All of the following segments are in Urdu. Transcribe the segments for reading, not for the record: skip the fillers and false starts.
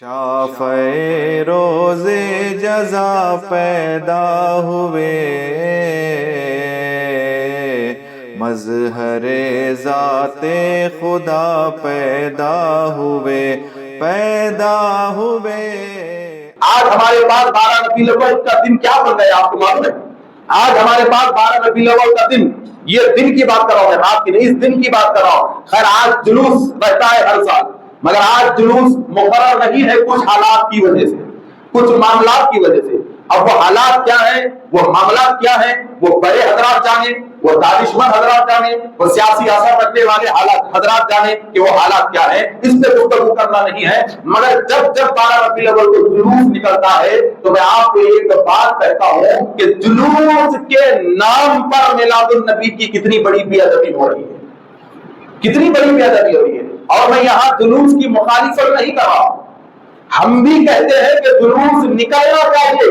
شافع روز جزا پیدا ہوئے، مظہر ذات خدا پیدا ہوئے۔ آج ہمارے پاس 12 ربیع الاول کا دن کیا بن گیا آپ کو معلوم ہے؟ آج ہمارے پاس 12 ربیع الاول کا دن، یہ دن کی بات کر رہا ہوں، رات کی نہیں، اس دن کی بات کر رہا ہوں۔ خیر آج جلوس رہتا ہے ہر سال، مگر آج جلوس مقرر نہیں ہے کچھ حالات کی وجہ سے، کچھ معاملات کی وجہ سے۔ اب وہ حالات کیا ہیں، وہ معاملات کیا ہیں، وہ بڑے حضرات جانے، وہ دانشمند حضرات جانے، وہ سیاسی اثر رکھنے والے حضرات جانے کہ وہ حالات کیا ہیں، اس پہ گفتگو کرنا نہیں ہے۔ مگر جب 12 ربیع الاول کو جلوس نکلتا ہے تو میں آپ کو ایک بات کہتا ہوں کہ جلوس کے نام پر میلاد النبی کی کتنی بڑی بے ادبی ہو رہی ہے، کتنی بڑی بے ادبی ہو رہی ہے۔ اور میں یہاں جلوس کی مخالفت نہیں کر رہا، ہم بھی کہتے ہیں کہ جلوس نکلنا چاہیے،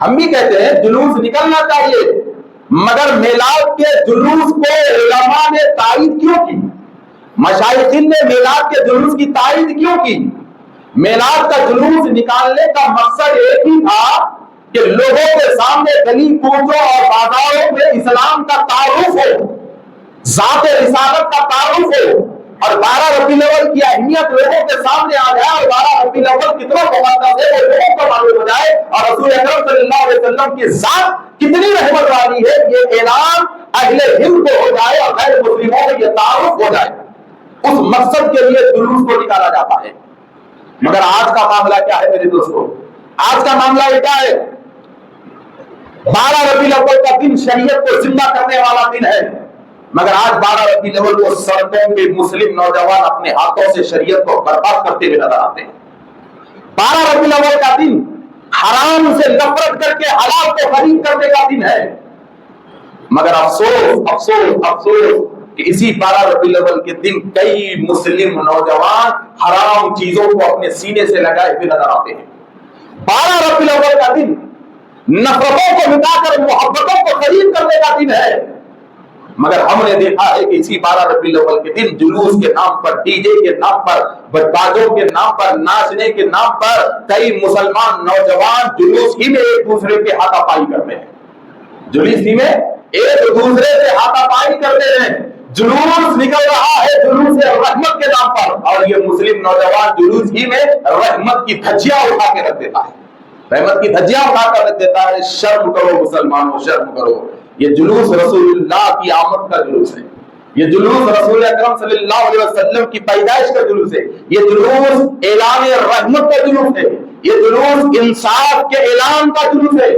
ہم بھی کہتے ہیں جلوس نکلنا چاہیے، مگر میلاد کے جلوس کو علماء نے تائید کیوں کی؟ مشائخین نے میلاد کے جلوس کی تائید کیوں کی؟ میلاد کا جلوس نکالنے کا مقصد ایک ہی تھا کہ لوگوں کے سامنے گلی کوچوں اور بازاروں میں اسلام کا تعارف ہو، ذات رسالت کا تعارف ہو، اور 12 ربیع الاول کی اہمیت لوگوں کے سامنے آ جائے، اور 12 ربیع الاول کتنا مقدس ہے وہ لوگوں کو معلوم ہو جائے، اور رسول اکرم صلی اللہ علیہ وسلم کی ذات کتنی رحمت والی ہے یہ اعلان اہل ہند کو ہو جائے اور غیر مسلموں کو یہ تعارف ہو جائے، اس مقصد کے لیے جلوس کو نکالا جاتا ہے۔ مگر آج کا معاملہ کیا ہے میرے دوستوں؟ آج کا معاملہ یہ کیا ہے؟ 12 ربیع الاول کا دن شریعت کو زندہ کرنے والا دن ہے، مگر آج 12 ربیع الاول کو سڑکوں پہ مسلم نوجوان اپنے ہاتھوں سے شریعت کو برباد کرتے ہوئے نظر آتے ہیں۔ 12 ربیع الاول کا دن حرام سے نفرت کر کے حلال کو قریب کرنے کا دن ہے، مگر افسوس افسوس افسوس کہ اسی 12 ربیع الاول کے دن کئی مسلم نوجوان حرام چیزوں کو اپنے سینے سے لگائے ہوئے نظر آتے ہیں۔ 12 ربیع الاول کا دن نفرتوں کو مٹا کر محبتوں کو قریب کرنے کا دن ہے، مگر ہم نے دیکھا ہے کہ اسی 12 ربیع الاول کے دن جلوس کے نام پر، ڈی جے کے نام پر، بازوں کے نام پر، ناچنے کے نام پر کئی مسلمان نوجوان جلوس ہی میں ایک دوسرے کے ہاتھا پائی کرتے ہیں، جلوس ہی میں ایک دوسرے سے ہاتھا پائی کرتے ہیں۔ جلوس نکل رہا ہے جلوس رحمت کے نام پر، اور یہ مسلم نوجوان جلوس ہی میں رحمت کی دھجیاں اٹھا کے رکھ دیتا ہے، رحمت کی دھجیاں اٹھا کر رکھ دیتا ہے۔ شرم کرو مسلمانوں، شرم کرو، یہ جلوس رسول اللہ کی آمد کا جلوس ہے، یہ جلوس رسول اکرم صلی اللہ علیہ وسلم کی پیدائش کا جلوس ہے، یہ جلوس اعلان رحمت کا جلوس ہے، یہ جلوس انصاف کے اعلان کا جلوس ہے،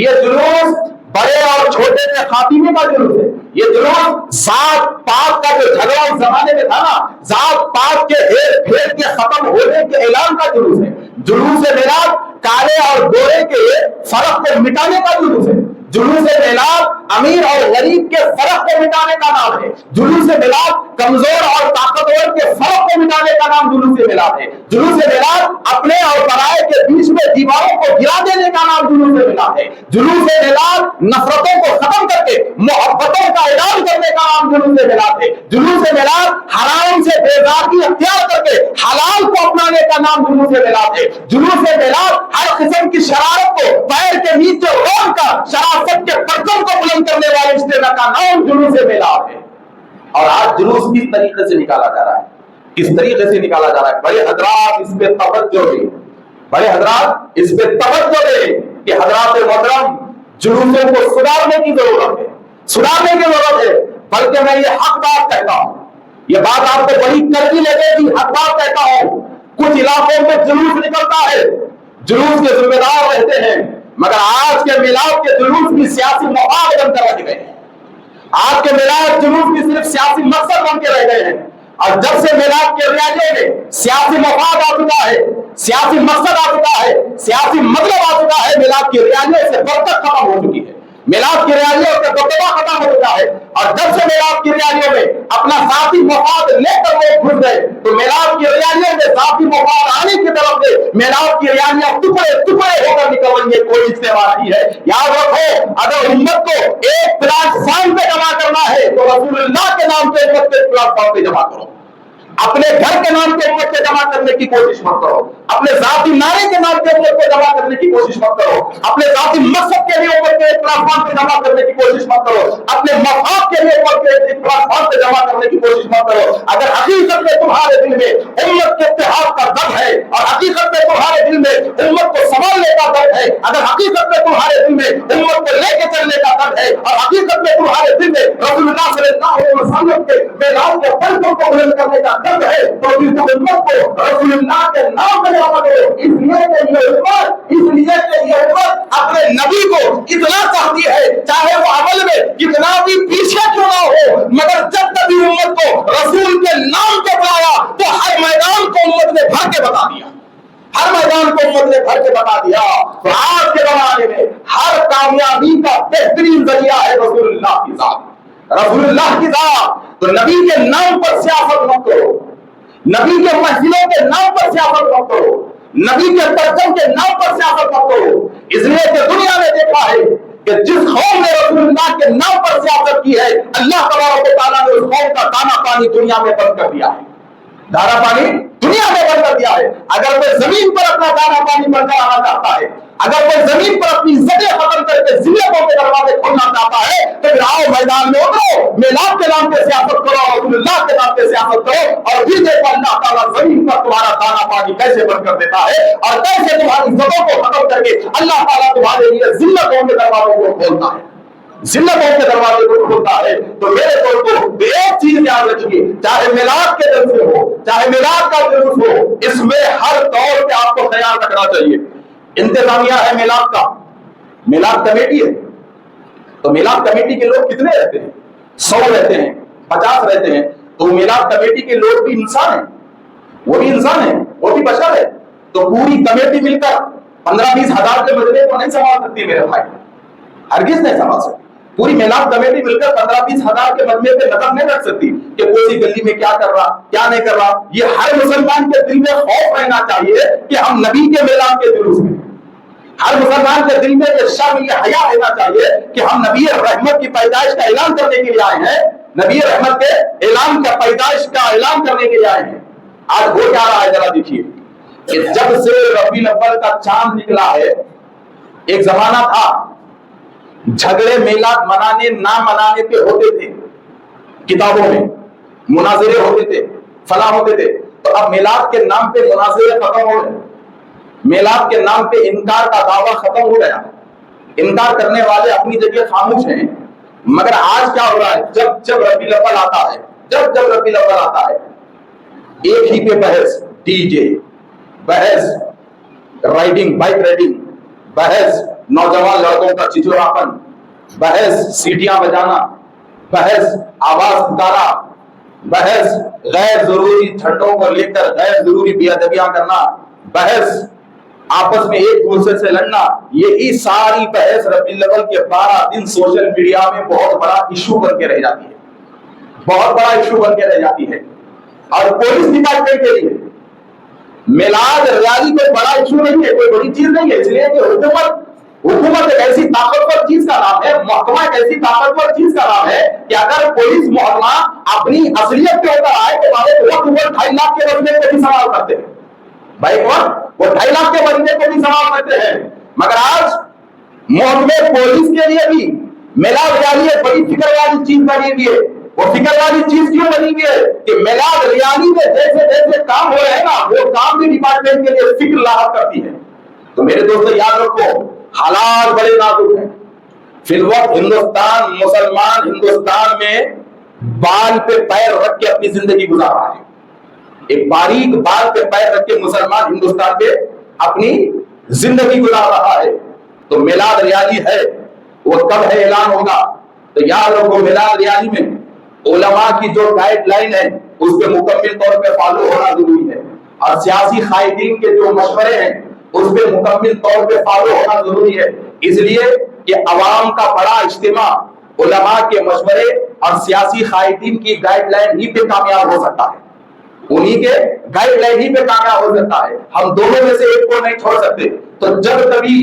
یہ جلوس بڑے اور چھوٹے کے خاتمے کا جلوس ہے، یہ جلوس ذات پات کا جو جھگڑا اس زمانے میں تھا نا، ذات پات کے ہیر پھیر کے ختم ہونے کے اعلان کا جلوس ہے۔ جلوس میلاد کالے اور گورے کے فرق کو مٹانے کا جلوس ہے، جلوس میلاد امیر اور غریب کے فرق کو مٹانے کا نام ہے، جلوس میلاد کمزور اور طاقتور کے فرق کو مٹانے کا نام جلوس میلاد ہے، جلوس میلاد اپنے اور پرائے کے بیچ میں دیواروں کو گرا دینے کا نام جلوس میلاد ہے، جلوس میلاد نفرتوں کو ختم کر کے محبتوں کا اعلان کرنے کا نام جلوس میلاد ہے، جلوس میلاد حرام سے بیزاری اختیار کر کے حلال کو اپنانے کا نام جلوس میلاد ہے، جلوس میلاد ہر قسم کی شرارت کو پیر کے نیچے روک کر شرافت کے پرچم کو بلند کرنے والے اجتماع کا نام جلوس میلاد ہے۔ اور آج جلوس کس طریقے سے نکالا جا رہا ہے، کس طریقے سے نکالا جا رہا ہے؟ بڑے حضرات اس پہ توجہ دیں، بڑے حضرات اس پہ توجہ دیں کہ حضرات محترم جلوسوں کو سدھارنے کی ضرورت ہے، سدھارنے کی ضرورت ہے، بلکہ میں یہ حق بات کہتا ہوں، یہ بات آپ کو بڑی کڑوی لگے گی، حق بات کہتا ہوں، کچھ علاقوں میں جلوس نکلتا ہے، جلوس کے ذمہ دار رہتے ہیں، مگر آج کے میلاد کے جلوس کی سیاسی مفاد بن کر رہ گئے ہیں، آج کے میلاد جلوس کی صرف سیاسی مقصد بن کے رہ گئے ہیں، اور جب سے میلاد کے ریاضے میں سیاسی مفاد آ چکا ہے، سیاسی مقصد آ چکا ہے، سیاسی مطلب آ چکا ہے، میلاد کی ریاضیوں سے برکت ختم ہو چکی ہے، میلاد کی ریاضیوں سے دبدبہ ختم ہو چکا ہے، اور جب سے میلاد کی ریاضیوں میں اپنا ذاتی مفاد لے کر وہ گھس گئے تو میلاد کی ریاضیوں میں ذاتی مفاد آنے کی طرف سے میلاد کی ریاضیاں ٹکڑے ٹکڑے ہو کر نکل رہی ہے، کوئی اجتماع نہیں ہے۔ یاد رکھو، اگر امت کو ایک پلیٹ فارم پہ جمع کرنا ہے تو رسول اللہ کے نام پہ امت کے پلیٹ فارم پہ جمع کرو، اپنے گھر کے نام پہ امت کو جمع کرنے کی کوشش مت کرو، اپنے ذاتی نعرے کے نام پہ امت کو جمع کرنے کی کوشش مت کرو، اپنے ذاتی مقصد کے لیے امت کو ایک پلیٹ فارم پہ جمع کرنے کی کوشش مت کرو، اپنے مفاد کے لیے امت کو ایک پلیٹ فارم پہ جمع کرنے کی کوشش مت کرو۔ اگر حقیقت میں تمہارے دل میں امت کے اتحاد کا درد ہے، اور حقیقت میں تمہارے دل میں امت کو سنبھالنے کا درد ہے، اگر حقیقت میں تمہارے دل میں امت کو لے کے چلنے کا درد ہے، اور حقیقت میں تمہارے دل میں رسول اللہ صلی اللہ علیہ وسلم کے میراث کے پلکوں کو بلند کرنے کا درد ہے، تو پھر تم امت کو رسول اللہ کے نام میں جمع کرو۔ اس لیے کہ یہ امت اپنے نبی کو اتنا چاہتی ہے، چاہے وہ عمل میں کتنا بھی پیچھے کیوں نہ ہو، مگر جب کبھی امت کو رسول کے نام پہ بلایا تو ہر میدان کو امت نے بھر کے بتا دیا، ہر میدان کو امت نے بھر کے بتا دیا۔ تو آج کے زمانے میں ہر کامیابی کا بہترین ذریعہ ہے رسول اللہ کی ذات، رسول اللہ کی ذات۔ تو نبی کے نام پر سیاست مت کرو، نبی کے محفلوں کے نام پر سیاست مت کرو، نبی کے پرچم کے نام پر سیاست مت کرو، اس لیے کہ دنیا نے دیکھا ہے کہ جس قوم نے رسول اللہ کے نام پر سیاست کی ہے، اللہ تبارک و تعالیٰ نے اس قوم کا دانا پانی دنیا میں بند کر دیا ہے، دانا پانی دنیا میں بند کر دیا ہے۔ اگر کوئی زمین پر اپنا دانا پانی بن کر آنا چاہتا ہے، اگر کوئی زمین پر اپنی عزتیں ختم کر کے ذلتوں کے دروازے کھولنا چاہتا ہے، تو پھر آؤ میدان میں اترو، میلاد کے نام پہ سیاست کرو، رسول اللہ کے نام پہ سیاست کرو، اور پھر دیکھو اللہ تعالیٰ زمین پر تمہارا دانا پانی کیسے بند کر دیتا ہے، اور کیسے تمہاری عزتوں کو ختم کر کے اللہ تعالیٰ تمہارے لیے ذلتوں کے دروازوں کو کھولتا ہے، ذلتوں کے دروازے کو کھولتا ہے۔ تو میرے دوستو ایک چیز یاد رکھیے، چاہے میلاد کے دن سے ہو، چاہے میلاد کا جلوس ہو، اس میں ہر دور پہ آپ کو خیال رکھنا چاہیے۔ انتظامیہ ہے میلاد کا، میلاد کمیٹی ہے، تو میلاد کمیٹی کے لوگ کتنے رہتے ہیں؟ 100 رہتے ہیں، 50 رہتے ہیں، تو میلاد کمیٹی کے لوگ بھی انسان ہیں، وہ بھی انسان ہیں، وہ بھی بشر ہے۔ تو پوری کمیٹی مل کر 15-20 ہزار کے مجمع کو نہیں سنبھال سکتی میرے بھائی، ہرگز نہیں سنبھال سکتی۔ پوری میلاد کمیٹی مل کر 15-20 ہزار کے مجمع پہ نظر نہیں رکھ سکتی کہ کوئی گلی میں کیا کر رہا، کیا نہیں کر رہا۔ یہ ہر مسلمان کے دل میں خوف رہنا چاہیے کہ ہم نبی کے میلاد کے جلوس میں، ہر مسلمان کے دل میں یہ شرم، یہ حیا رہنا چاہیے کہ ہم نبی رحمت کی پیدائش کا اعلان کرنے کے لیے آئے ہیں، نبی رحمت کے اعلان کا پیدائش کا اعلان کرنے کے لیے آئے ہیں۔ آج ہو کیا رہا ہے ذرا دیکھیے کہ جب سے ربیع الاول کا چاند نکلا ہے، ایک زمانہ تھا جھگڑے میلاد منانے نہ منانے پہ ہوتے تھے، کتابوں میں مناظرے ہوتے تھے، فلاں ہوتے تھے، تو اب میلاد کے نام پہ مناظرے ختم ہو گئے، میلاد کے نام پہ انکار کا دعویٰ ختم ہو گیا، انکار کرنے والے اپنی جگہ خاموش ہیں۔ مگر آج کیا ہو رہا ہے، جب ربیع الاول آتا ہے، جب ربیع الاول آتا ہے، ایک ہی پہ بحث، ڈی جے، بحث رائڈنگ، بائک رائڈنگ، بحث نوجوان لڑکوں کا چچوراپن، بحث سیٹیاں بجانا، بحث آواز پکارا، بحث غیر ضروری جھنڈوں کو لے کر غیر ضروری بے ادبیاں کرنا، بحث آپس میں ایک دوسرے سے لڑنا، یہی ساری بحث ربیع الاول کے 12 دن سوشل میڈیا میں بہت بڑا ایشو بن کے رہ جاتی ہے، بہت بڑا ایشو بن کے رہ جاتی ہے۔ اور پولیس ڈپارٹمنٹ کے لیے میلاد ریاضی کوئی بڑا ایشو نہیں ہے، کوئی بڑی چیز نہیں ہے، اس لیے کہ حکومت ایک ایسی طاقتور چیز کا نام ہے، محکمہ ایک ایسی طاقتور چیز کا نام ہے کہ اگر پولیس محکمہ اپنی اصلیت پہ اتر آئے تو وہ 2.5 لاکھ کے بندے کو بھی سوال کرتے ہیں، بھائی وہ 2.5 لاکھ کے بندے کو بھی سوال کرتے ہیں۔ مگر آج محکمے پولیس کے لیے بھی میلاد ریاضی ایک بڑی فکر والی چیز بنی ہوئی ہے۔ وہ فکر والی چیز کیوں بنی ہوئی ہے کہ میلاد ریاضی میں جیسے جیسے کام ہو رہے ہیں نا، وہ کام بھی ڈپارٹمنٹ کے لیے فکر لاحق کرتی ہے۔ تو میرے دوستو یاد رکھو، حالات بڑے نازک ہیں۔ فی الوقت ہندوستان، مسلمان ہندوستان میں بال پہ پیر رکھ کے اپنی زندگی گزار رہا ہے، ایک باریک بال پہ پیر رکھ کے مسلمان ہندوستان پہ اپنی زندگی گزار رہا ہے۔ تو میلاد ریاضی ہے، وہ کب ہے اعلان ہوگا؟ تو یاد رکھو، میلاد ریاضی میں علماء کی جو گائیڈ لائن ہے اس پہ مکمل طور پہ فالو ہونا ضروری ہے، اور سیاسی قائدین کے جو مشورے ہیں اس پہ مکمل طور پہ فالو ہونا ضروری ہے، اس لیے کہ عوام کا بڑا اجتماع علماء کے مشورے اور سیاسی قائدین کی گائیڈ لائن ہی پہ کامیاب ہو سکتا ہے، انہی کے گائیڈ لائن ہی پہ کامیاب ہو سکتا ہے۔ ہم دونوں میں سے ایک کو نہیں چھوڑ سکتے۔ تو جب کبھی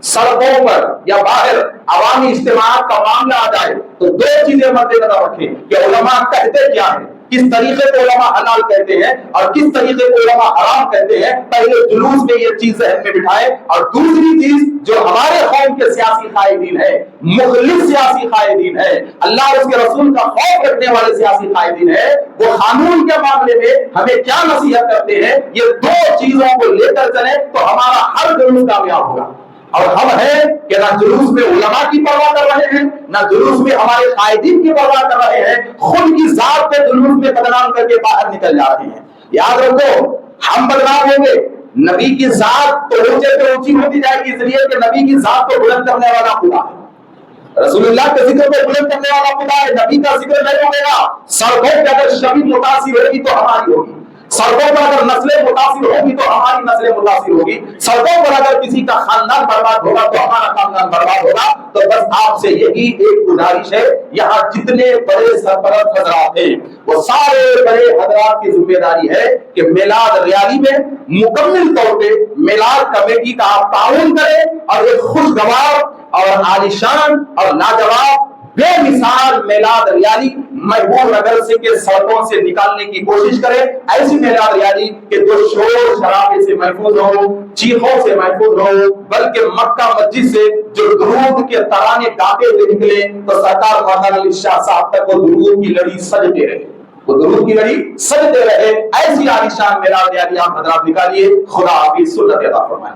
سڑکوں پر یا باہر عوامی اجتماعات کا معاملہ آ جائے تو دو چیزیں مد نظر رکھیں کہ علماء کہتے کیا ہیں، کس طریقے کو علماء حلال کہتے ہیں اور کس طریقے کو علماء حرام کہتے ہیں، پہلے جلوس میں یہ چیز ذہن میں بٹھائے. اور دوسری چیز جو ہمارے قوم کے سیاسی قائدین ہے، مخلص سیاسی قائدین ہے، اللہ اور اس کے رسول کا خوف رکھنے والے سیاسی قائدین ہے، وہ قانون کے معاملے میں ہمیں کیا نصیحت کرتے ہیں، یہ دو چیزوں کو لے کر چلیں تو ہمارا ہر جلوس کامیاب ہوگا. اور ہم ہیں کہ نہ جلوس میں علماء کی پرواہ کر رہے ہیں، نہ جلوس میں ہمارے قائدین کی پرواہ کر رہے ہیں، خود کی ذات پہ جلوس میں بدنام کر کے باہر نکل جا رہے ہیں. یاد رکھو، ہم بدنام ہوں گے، نبی کی ذات تو اونچے سے اونچی ہوتی جائے گی، اس لیے کہ نبی کی ذات کو بلند کرنے والا خدا ہے، رسول اللہ کے ذکر کو بلند کرنے والا خدا ہے. نبی کا ذکر نہیں ہوگے گا. سڑکوں پہ اگر شبی متاثر ہوگی تو ہماری ہوگی، سڑکوں پر اگر نسلیں متاثر ہوگی تو ہماری نسلیں متاثر ہوگی، سڑکوں پر اگر کسی کا خاندان برباد ہوگا تو ہمارا خاندان برباد ہوگا. تو بس آپ سے یہی ایک گزارش ہے، یہاں جتنے بڑے سرپرست حضرات ہیں وہ سارے بڑے حضرات کی ذمہ داری ہے کہ میلاد ریالی میں مکمل طور پہ میلاد کمیٹی کا آپ تعاون کریں اور ایک خوشگوار اور عالیشان اور لاجواب بے مثال میلاد ریالی محبوب نگر سے کے سڑکوں سے نکالنے کی کوشش کرے. ایسی میلاد ریالی کہ جو شور شرابے سے محفوظ ہو، چیخوں سے محفوظ ہو، بلکہ مکہ مسجد سے جو درود کے ترانے گاتے ہوئے نکلے تو سرکار مولانا علی شاہ صاحب تک وہ درود کی لڑی سجتے رہے، وہ درود کی لڑی سجتے رہے. ایسی عالیشان میلاد ریالی آپ حضرات نکالیے. خدا حافظ، سنت عطا فرمائے.